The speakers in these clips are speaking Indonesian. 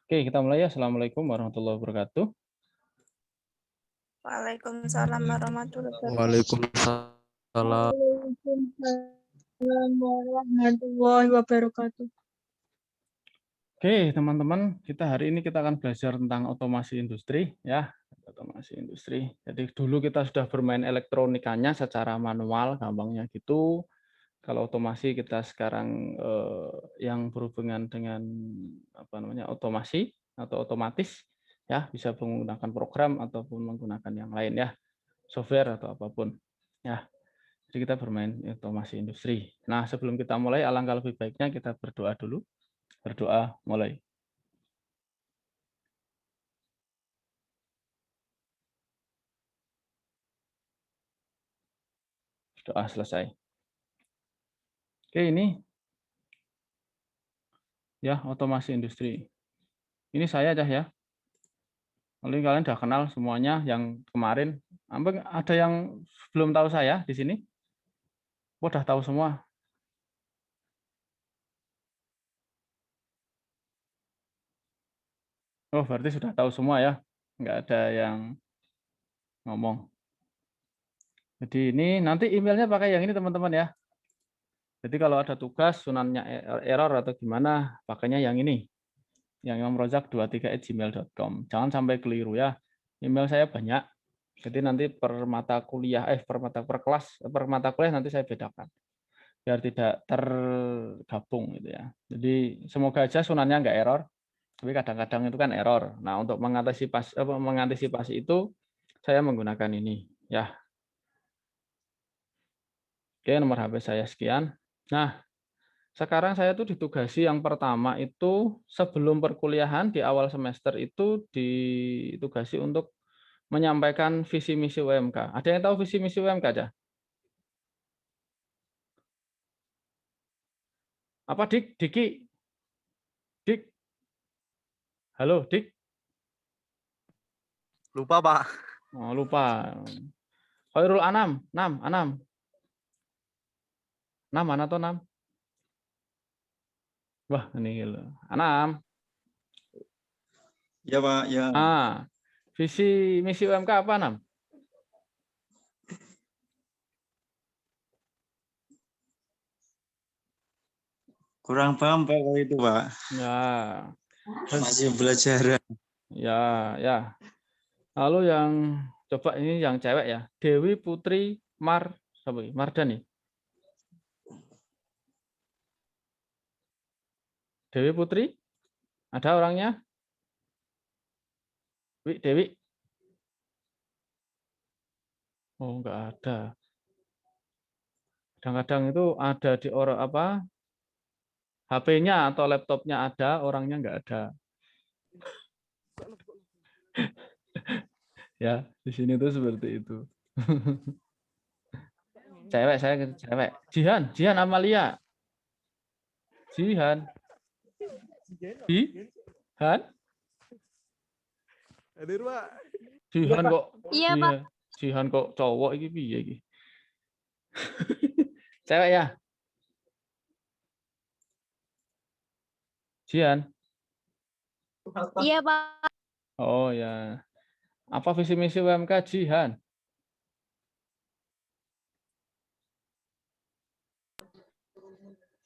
Oke, kita mulai ya. Assalamualaikum warahmatullahi wabarakatuh. Waalaikumsalam warahmatullahi wabarakatuh. Waalaikumsalam. Waalaikumsalam warahmatullahi wabarakatuh. Oke, teman-teman, hari ini kita akan belajar tentang otomasi industri ya. Otomasi industri. Jadi dulu kita sudah bermain elektronikanya secara manual, gampangnya gitu. Kalau otomasi kita sekarang yang berhubungan dengan otomasi atau otomatis ya, bisa menggunakan program ataupun menggunakan yang lain ya, software atau apapun ya. Jadi kita bermain otomasi industri. Nah, sebelum kita mulai, alangkah lebih baiknya kita berdoa dulu. Berdoa mulai. Doa selesai. Oke, ini ya otomasi industri. Ini saya aja ya. Lalu kalian udah kenal semuanya yang kemarin. Ada yang belum tahu saya di sini? Udah tahu semua. Oh, berarti sudah tahu semua ya. Nggak ada yang ngomong. Jadi ini nanti emailnya pakai yang ini teman-teman ya. Jadi kalau ada tugas sunannya error atau gimana, pakainya yang ini. Yang imamrozak23@gmail.com. Jangan sampai keliru ya. Email saya banyak. Jadi nanti per mata kuliah, per mata kuliah nanti saya bedakan. Biar tidak tergabung gitu ya. Jadi semoga aja sunannya nggak error. Tapi kadang-kadang itu kan error. Nah, untuk mengantisipasi itu saya menggunakan ini ya. Oke, nomor HP saya sekian. Nah, sekarang saya tuh ditugasi yang pertama itu sebelum perkuliahan di awal semester itu ditugasi untuk menyampaikan visi misi UMK. Ada yang tahu visi misi UMK aja? Apa Dik? Diki? Dik? Halo Dik? Lupa, Pak. Oh, lupa. Khairul Anam, Anam. Mana tuh Nam? Wah, ini loh. Anam. Ya Pak, ya. Visi misi UMK apa Nam? Kurang paham Pak kalau itu Pak. Ya. Masih belajar. Ya. Lalu yang coba ini yang cewek ya. Dewi Putri Mardani. Dewi Putri? Ada orangnya? Dewi? Oh, enggak ada. Kadang-kadang itu ada di orang apa? HP-nya atau laptopnya ada, orangnya enggak ada. Ya, di sini tuh seperti itu. Cewek, saya cewek. Jihan Amalia. Jihan. Hadir, Pak. Jihan kok. Iya, Pak. Jihan kok cowok iki piye iki? Cewek ya? Jihan. Iya, Pak. Oh ya. Apa visi misi UMK Jihan?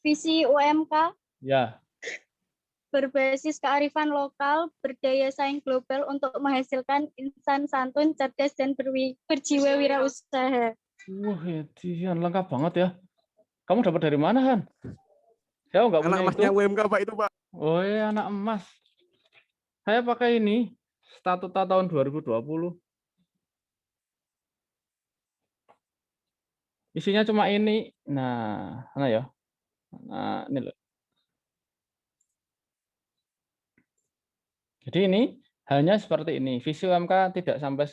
Visi UMK Ya. berbasis kearifan lokal, berdaya saing global untuk menghasilkan insan santun, cerdas, dan berjiwa wirausaha. Wah, ya, Jihan lengkap banget ya. Kamu dapat dari mana, Han? Saya nggak punya Anak emasnya itu. UMK, Pak, itu, Pak. Oh ya, anak emas. Saya pakai ini, statuta tahun 2020. Isinya cuma ini. Nah, mana ya? Nah, ini loh. Jadi ini hanya seperti ini. Visi UMK tidak sampai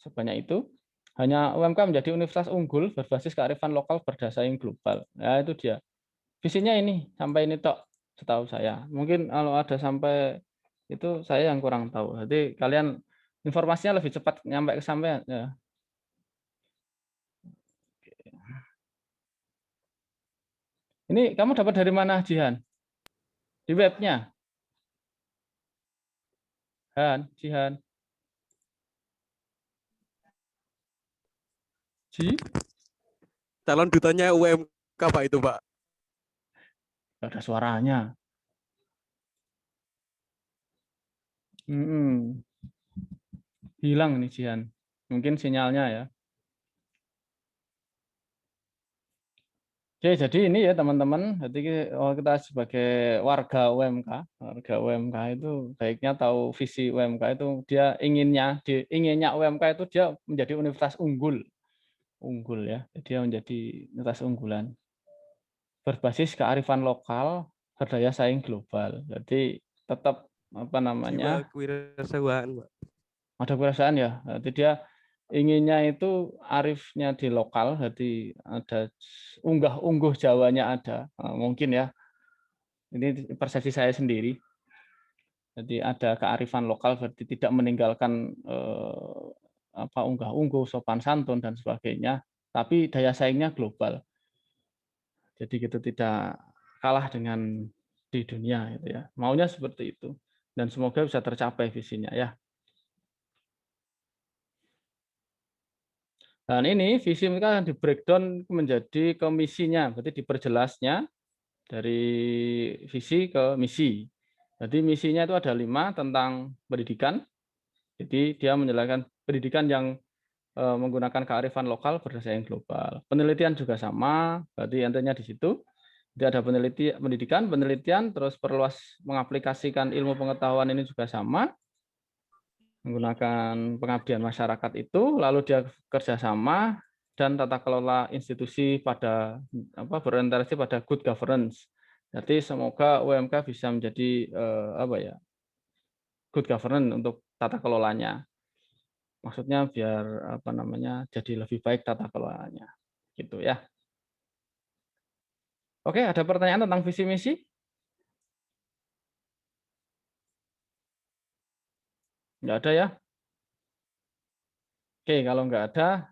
sebanyak itu. Hanya UMK menjadi universitas unggul berbasis kearifan lokal berdasarkan global. Ya, itu dia. Visinya ini, sampai ini tok, setahu saya. Mungkin kalau ada sampai itu saya yang kurang tahu. Jadi kalian informasinya lebih cepat nyampe ke sampean ya. Ini kamu dapat dari mana, Jihan? Di webnya? Jihan. Ji, Calon dutanya UMK Pak itu Pak. nggak ada suaranya. Hilang nih Jihan. Mungkin sinyalnya ya. Oke, jadi ini ya teman-teman. Jadi kita sebagai warga UMK itu baiknya tahu visi UMK itu dia inginnya UMK itu dia menjadi universitas unggul ya. Jadi dia menjadi universitas unggulan berbasis kearifan lokal, berdaya saing global. Jadi tetap apa namanya? Jiwa kewirausahaan Pak. Ada perasaan ya. Jadi dia inginnya itu arifnya di lokal, jadi ada unggah-ungguh Jawanya ada. Mungkin ya. Ini persepsi saya sendiri. Jadi ada kearifan lokal berarti tidak meninggalkan unggah-ungguh, sopan santun dan sebagainya, tapi daya saingnya global. Jadi gitu tidak kalah dengan di dunia gitu ya. Maunya seperti itu. Dan semoga bisa tercapai visinya ya. Dan ini visi mereka di breakdown menjadi komisinya, berarti diperjelasnya dari visi ke misi. Jadi misinya itu ada 5 tentang pendidikan. Jadi dia menjelaskan pendidikan yang menggunakan kearifan lokal berdasarkan global. Penelitian juga sama, berarti intinya di situ. Jadi ada penelitian, terus perluas mengaplikasikan ilmu pengetahuan ini juga sama. Menggunakan pengabdian masyarakat itu, lalu dia kerjasama dan tata kelola institusi pada berorientasi pada good governance. Jadi semoga UMK bisa menjadi good governance untuk tata kelolanya. Maksudnya biar jadi lebih baik tata kelolanya, gitu ya. Oke, ada pertanyaan tentang visi misi? Nggak ada ya? Oke, kalau nggak ada,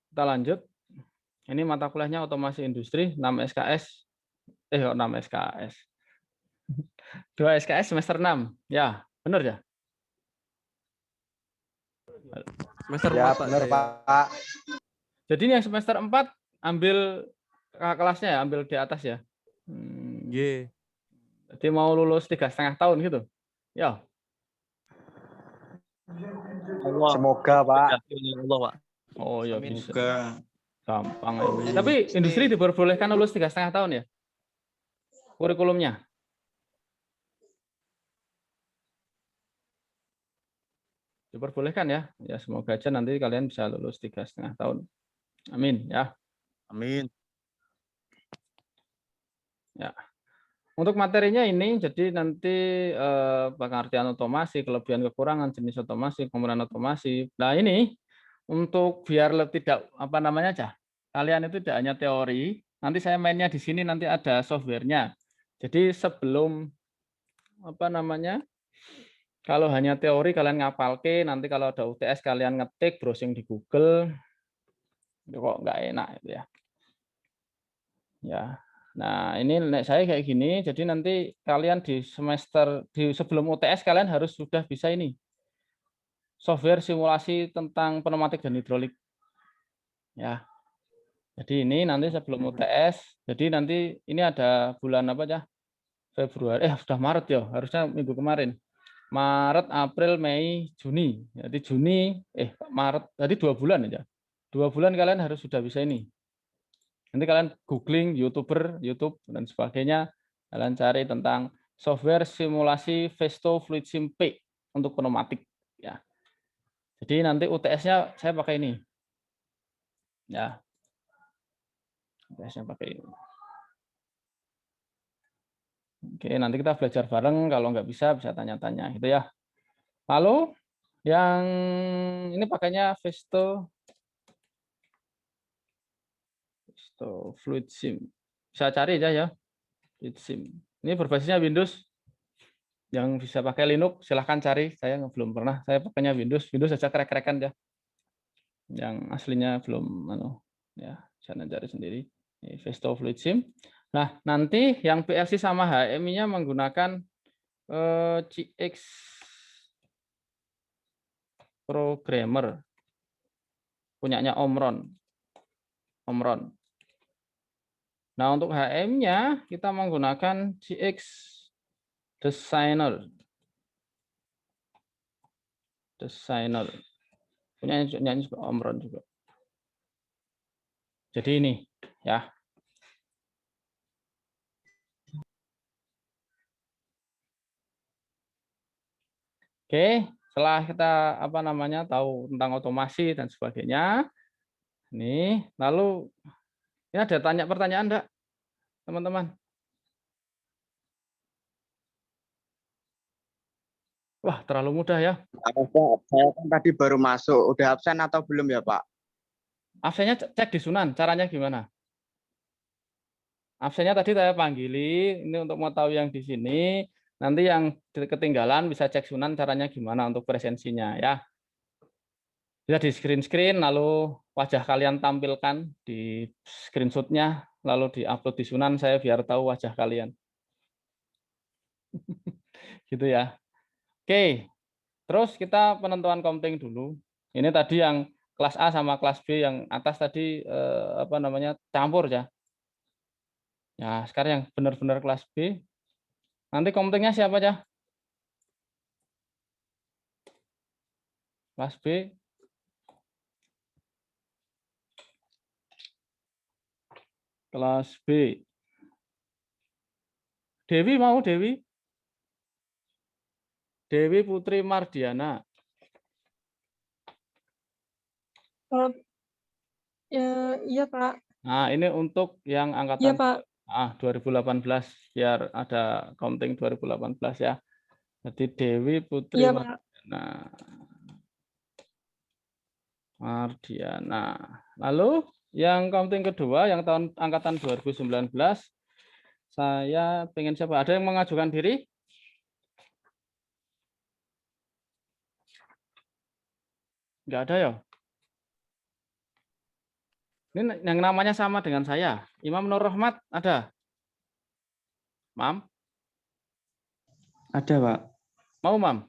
kita lanjut. Ini mata kuliahnya otomasi industri, 6 SKS. 6 SKS. 2 SKS semester 6. Ya, benar ya? Semester Ya, 4 Pak. benar, saya. Pak. Jadi ini yang semester 4 ambil kelasnya ya, ambil di atas ya. Nggih. Jadi mau lulus 3,5 tahun gitu. Ya. Semoga, Pak. Allah, Pak. Oh ya bisa. Semoga. Gampang ini. Tapi industri diperbolehkan lulus 3,5 tahun ya? Kurikulumnya. Diperbolehkan ya. Ya semoga aja nanti kalian bisa lulus 3,5 tahun. Amin ya. Amin. Ya. Untuk materinya ini, jadi nanti pengertian otomasi, kelebihan kekurangan jenis otomasi, kemudian otomasi. Nah ini untuk biar tidak kalian itu tidak hanya teori. Nanti saya mainnya di sini nanti ada softwarenya. Jadi sebelum kalau hanya teori kalian ngapalke, nanti kalau ada UTS kalian ngetik browsing di Google, itu kok nggak enak itu ya. Ya. Nah, ini saya kayak gini, jadi nanti kalian di sebelum UTS kalian harus sudah bisa ini. Software simulasi tentang pneumatik dan hidrolik. Ya. Jadi ini nanti sebelum UTS, jadi nanti ini ada bulan apa ya? Februari, sudah Maret ya, harusnya minggu kemarin. Maret, April, Mei, Juni. Jadi Maret, jadi 2 bulan aja. 2 bulan kalian harus sudah bisa ini. Nanti kalian googling YouTube dan sebagainya, kalian cari tentang software simulasi Festo Fluid Sim P untuk pneumatik ya. Jadi nanti UTS-nya saya pakai ini. Ya. UTS-nya pakai ini. Oke, nanti kita belajar bareng, kalau nggak bisa tanya-tanya gitu ya. Lalu yang ini pakainya Festo Fluid Sim. Bisa cari aja ya. Fluid Sim. Ini berbasisnya Windows. Yang bisa pakai Linux silahkan cari. Saya belum pernah. Saya pakainya Windows. Windows saja krek-krekan ya. Yang aslinya belum ya, saya cari sendiri. Ini Festo Fluid Sim. Nah, nanti yang PLC sama HMI-nya menggunakan CX Programmer punyanya Omron. Nah, untuk HM-nya kita menggunakan CX Designer. Punyanya juga Omron juga. Jadi ini ya. Oke, setelah kita tahu tentang otomasi dan sebagainya, ini lalu ini ada pertanyaan enggak, teman-teman? Wah, terlalu mudah ya. Saya kan tadi baru masuk. Udah absen atau belum ya, Pak? Absennya cek di Sunan, caranya gimana? Absennya tadi saya panggili, ini untuk mau tahu yang di sini, nanti yang ketinggalan bisa cek Sunan caranya gimana untuk presensinya ya. Bisa di screen lalu wajah kalian tampilkan di screenshotnya, lalu diupload di Sunan, saya biar tahu wajah kalian. Gitu ya. Oke, terus kita penentuan counting dulu. Ini tadi yang kelas A sama kelas B yang atas tadi campur ya. Ya, sekarang yang benar-benar kelas B. Nanti countingnya siapa aja? Kelas B. Kelas B. Dewi mau Dewi? Dewi Putri Mardiana. Iya, Pak. Nah, ini untuk yang Iya, angkatan Pak. 2018 biar ada counting 2018 ya. Jadi Dewi Putri Iya, Pak. Mardiana. Lalu yang counting kedua yang tahun angkatan 2019 saya pengen siapa? Ada yang mengajukan diri? Enggak ada ya? Ini yang namanya sama dengan saya. Imam Nur Rahmat ada? Mam? Ada, Pak. Mau, Mam?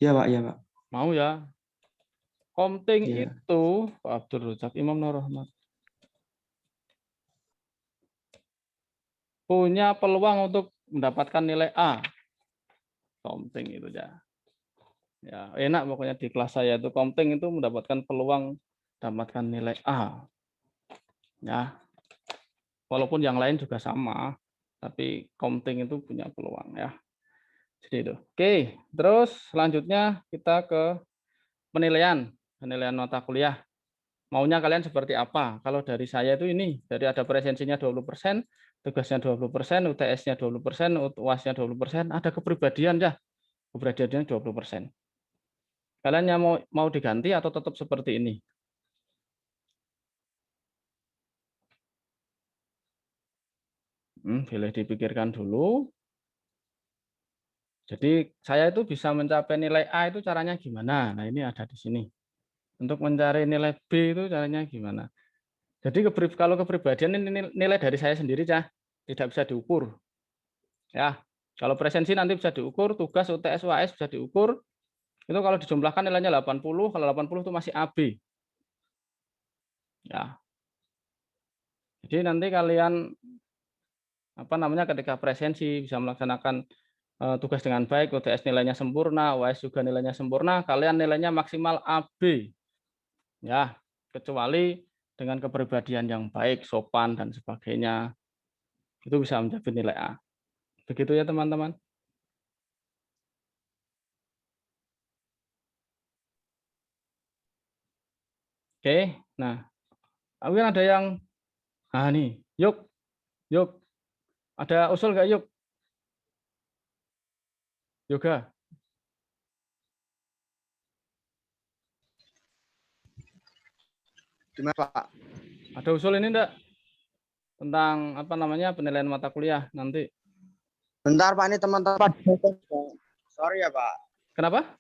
Ya, Pak, ya, Pak. Mau ya. Counting Iya. itu Pak Abdul Razak, Imam Nur Rahmat. Punya peluang untuk mendapatkan nilai A. Counting itu ya. Ya, enak pokoknya di kelas saya itu counting itu mendapatkan peluang mendapatkan nilai A. Ya. Walaupun yang lain juga sama, tapi counting itu punya peluang ya. Jadi itu. Oke, terus selanjutnya kita ke penilaian mata kuliah. Maunya kalian seperti apa? Kalau dari saya itu ini, dari ada presensinya 20%, tugasnya 20%, UTS-nya 20%, UAS-nya 20%, ada kepribadian ya. Kepribadiannya 20%. Kalian yang mau diganti atau tetap seperti ini? Boleh dipikirkan dulu. Jadi saya itu bisa mencapai nilai A itu caranya gimana? Nah, ini ada di sini. Untuk mencari nilai B itu caranya gimana? Jadi kalau kepribadian ini nilai dari saya sendiri ya, tidak bisa diukur. Ya, kalau presensi nanti bisa diukur, tugas UTS UAS bisa diukur. Itu kalau dijumlahkan nilainya 80, kalau 80 itu masih AB. Ya. Jadi nanti kalian ketika presensi bisa melaksanakan tugas dengan baik, UTS nilainya sempurna, UAS juga nilainya sempurna, kalian nilainya maksimal AB. Ya, kecuali dengan kepribadian yang baik, sopan dan sebagainya. Itu bisa mencapai nilai A. Begitu ya, teman-teman. Oke, nah, mungkin ada yang nih, yuk, ada usul nggak yuk? Yoga. Gimana, Pak? Ada usul ini enggak? Tentang penilaian mata kuliah nanti. Bentar, Pak, ini teman-teman. Sorry ya, Pak. Kenapa?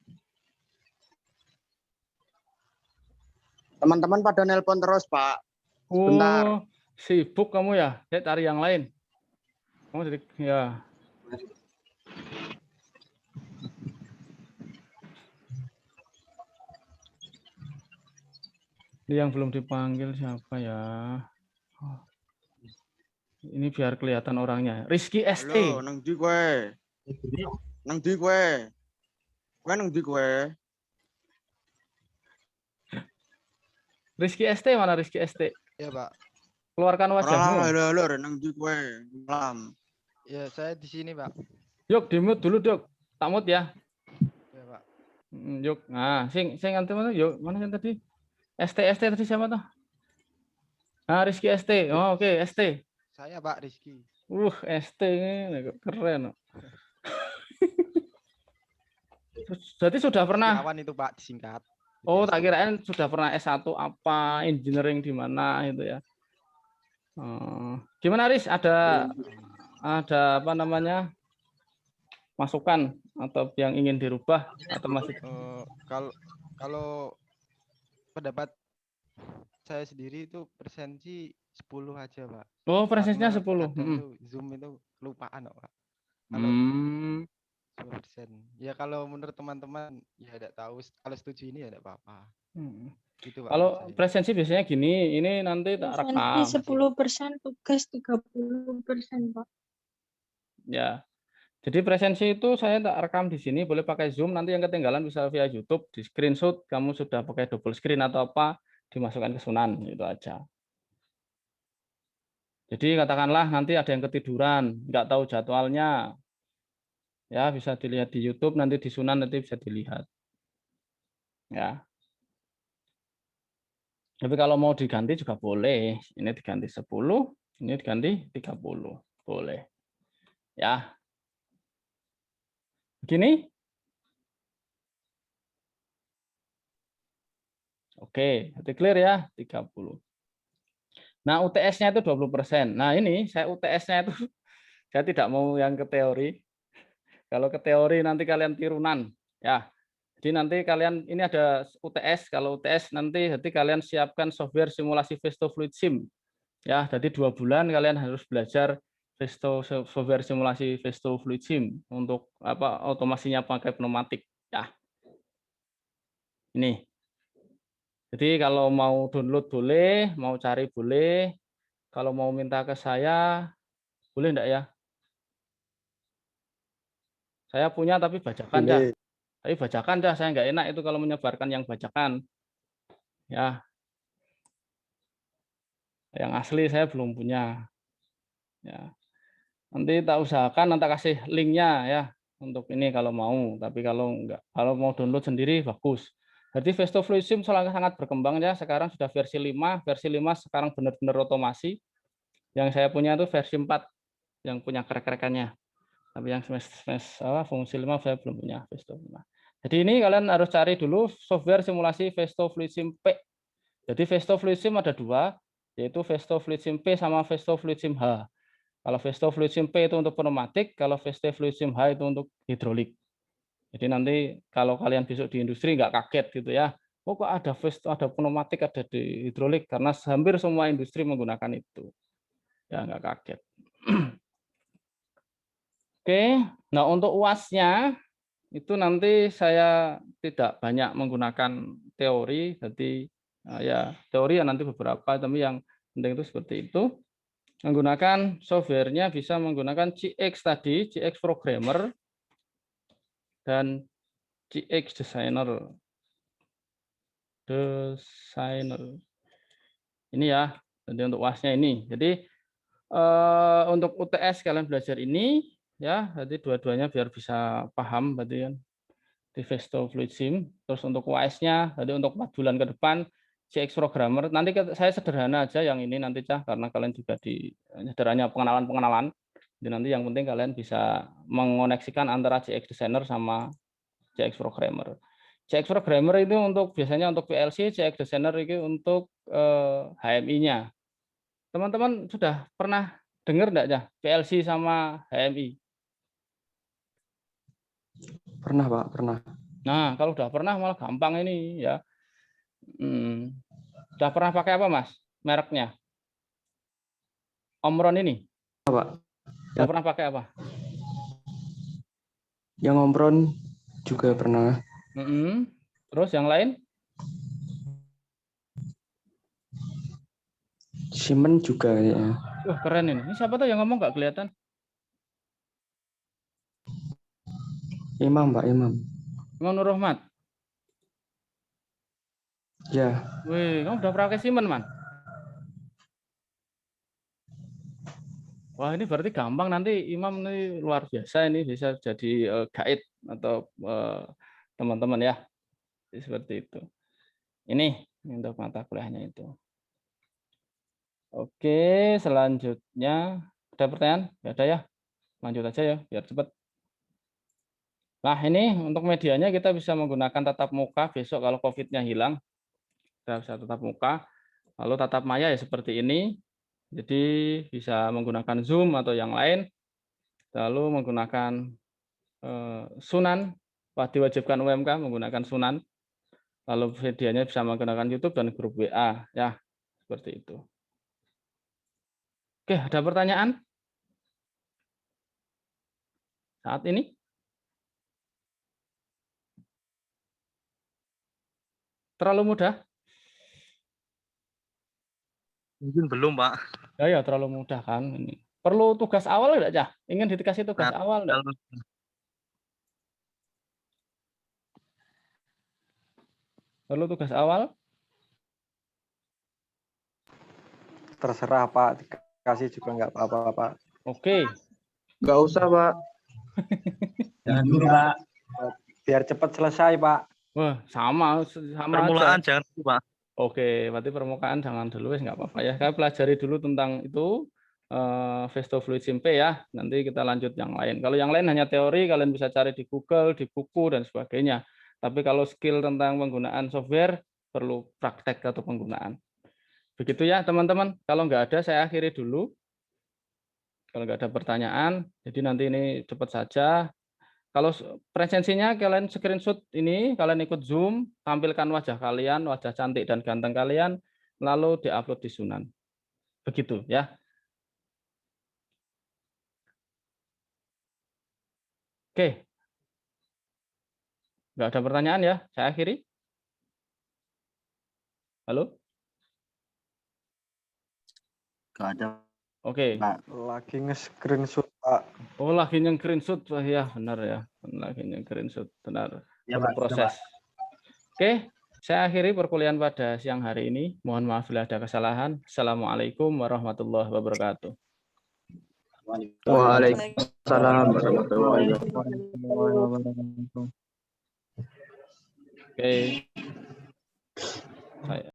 Teman-teman pada nelpon terus, Pak. Sebentar. Sibuk kamu ya? Saya cari yang lain. Kamu jadi ya. Ini yang belum dipanggil siapa ya? Oh. Ini biar kelihatan orangnya. Rizky ST. Halo, nang ndi kowe? Nang ndi kowe? Kowe nang ndi kowe? Rizky ST mana Rizky ST? Ya Pak. Keluarkan wajahmu. Halo, nang ndi kowe? Malam. Ya saya di sini Pak. Yuk di mute dulu Dok. Tak mute ya. Ya Pak. Yuk. Nah, sing anti mana? Yuk, mana yang tadi? ST tadi siapa tuh? Nah, Rizky ST. Oh, oke, ST. Saya Pak Rizky. ST ini keren. Jadi sudah pernah. Setiawan itu Pak disingkat. Oh, tak kirain sudah pernah S1 apa, engineering di mana itu ya. Gimana Riz? Ada apa namanya? Masukan atau yang ingin dirubah atau masih kalau pendapat saya sendiri itu presensi 10 aja Pak. Oh, presensinya Karena 10. kadang tuh Zoom itu kelupaan Pak. Kalau 10%. Ya kalau menurut teman-teman ya tidak tahu, kalau setuju ini ya tidak apa-apa. Gitu, Pak, Kalau saya. presensi biasanya gini, ini nanti tak rekam. 10%, tugas 30%, Pak. Ya. Jadi presensi itu saya tak rekam di sini, boleh pakai Zoom, nanti yang ketinggalan bisa via YouTube, di screenshot kamu sudah pakai double screen atau apa, dimasukkan ke Sunan, itu aja. Jadi katakanlah nanti ada yang ketiduran, nggak tahu jadwalnya, ya bisa dilihat di YouTube, nanti di Sunan nanti bisa dilihat. Ya. Tapi kalau mau diganti juga boleh, ini diganti 10, ini diganti 30, boleh. Ya. Begini. Oke, itu clear ya, 30. Nah, UTS-nya itu 20%. Nah, ini saya UTS-nya itu saya tidak mau yang ke teori. Kalau ke teori nanti kalian tirunan, ya. Jadi nanti kalian ini ada UTS, kalau UTS nanti jadi kalian siapkan software simulasi Vesto Fluid Sim. Ya, jadi 2 bulan kalian harus belajar software simulasi Vesto Fluid Sim untuk apa otomasinya pakai pneumatik, ya. Ini. Jadi kalau mau download boleh, mau cari boleh. Kalau mau minta ke saya, boleh enggak ya? Saya punya tapi bajakan dah. Tapi bajakan dah, saya nggak enak itu kalau menyebarkan yang bajakan. Ya. Yang asli saya belum punya. Ya. Nanti tak usahakan, nanti kasih linknya ya untuk ini kalau mau. Tapi kalau enggak, kalau mau download sendiri bagus. Jadi Vesto Fluid Sim sangat berkembang ya. Sekarang sudah versi 5. Versi 5 sekarang benar-benar otomasi. Yang saya punya itu versi 4 yang punya krek-krekannya. Tapi yang fungsi 5 saya belum punya Vesto 5. Jadi ini kalian harus cari dulu software simulasi Vesto Fluid Sim P. Jadi Vesto Fluid Sim ada 2, yaitu Vesto Fluid Sim P sama Vesto Fluid Sim H. Kalau Vesto Fluid Sim P itu untuk pneumatik, kalau Vesto Fluid Sim H itu untuk hidrolik. Jadi nanti kalau kalian besok di industri nggak kaget gitu ya. Oh kok ada Vesto, ada pneumatik, ada di hidrolik, karena hampir semua industri menggunakan itu. Ya nggak kaget. Oke, nah untuk UAS-nya itu nanti saya tidak banyak menggunakan teori, jadi ya teori ya nanti beberapa, tapi yang penting itu seperti itu. Menggunakan softwarenya bisa menggunakan GX tadi, GX Programmer dan GX Designer. Ini ya, jadi untuk UAS-nya ini. Jadi untuk UTS kalian belajar ini ya, jadi dua-duanya biar bisa paham berarti kan. Di Vesto Fluid Sim. Terus untuk UAS-nya, jadi untuk 4 bulan ke depan GX Programmer. Nanti saya sederhana aja yang ini nanti Cah, karena kalian juga di sederhananya pengenalan-pengenalan. Jadi nanti yang penting kalian bisa mengoneksikan antara GX Designer sama GX Programmer. GX Programmer itu untuk biasanya untuk PLC, GX Designer itu untuk HMI-nya. Teman-teman sudah pernah dengar enggak ya PLC sama HMI? Pernah Pak, pernah. Nah, kalau udah pernah malah gampang ini ya. Udah pernah pakai apa Mas? Mereknya? Omron ini? Pak. Kau Ya. pernah pakai apa? Yang ngompron juga pernah. Mm-mm. Terus yang lain? Siemens juga ya. Wah, keren ini. Ini siapa tuh yang ngomong nggak kelihatan? Imam, Pak Imam. Imam Nur Rahmat. Ya, Wih, kamu udah pernah pakai Siemens, Man? Wah, ini berarti gampang nanti Imam ini luar biasa ini bisa jadi guide atau teman-teman ya. Jadi seperti itu. Ini untuk mata kuliahnya itu. Oke, selanjutnya ada pertanyaan? Nggak ada ya? Lanjut aja ya, biar cepat. Nah, ini untuk medianya kita bisa menggunakan tatap muka besok kalau COVID-nya hilang. Kita bisa tatap muka. Lalu tatap maya ya seperti ini. Jadi bisa menggunakan Zoom atau yang lain. Lalu menggunakan Sunan. Diwajibkan UMK menggunakan Sunan. Lalu videonya bisa menggunakan YouTube dan grup WA. Ya, seperti itu. Oke, ada pertanyaan? Saat ini? Terlalu mudah? Mungkin belum, Pak. Ya, terlalu mudah kan. Ini. Perlu tugas awal enggak, Cah? Ingin dikasih tugas Nah, awal enggak? Perlu tugas awal? Terserah Pak, dikasih juga nggak apa-apa Pak. Oke. Nggak usah Pak. Jangan dulu, Pak. Biar cepat selesai Pak. Wah, sama Permulaan aja. jangan dulu, Pak. Oke, berarti permukaan jangan dulu, nggak apa-apa ya. Kalian pelajari dulu tentang itu, Vesto Fluid Simpe ya. Nanti kita lanjut yang lain. Kalau yang lain hanya teori, kalian bisa cari di Google, di buku, dan sebagainya. Tapi kalau skill tentang penggunaan software, perlu praktek atau penggunaan. Begitu ya, teman-teman. Kalau nggak ada, saya akhiri dulu. Kalau nggak ada pertanyaan, jadi nanti ini cepat saja. Kalau presensinya kalian screenshot ini, kalian ikut Zoom, tampilkan wajah kalian, wajah cantik dan ganteng kalian, lalu diupload di Sunan. Begitu ya. Oke. Nggak ada pertanyaan ya, saya akhiri. Halo? Nggak ada. Oke. Lagi nge-screenshot Pak. Oh, lagi nge-screenshot. Ya, benar ya. Lagi nge-screenshot, benar. Ya, Perlu Pak, proses. Oke, saya akhiri perkuliahan pada siang hari ini. Mohon maaf bila ada kesalahan. Assalamualaikum warahmatullahi wabarakatuh. Waalaikumsalam warahmatullahi Oke. Saya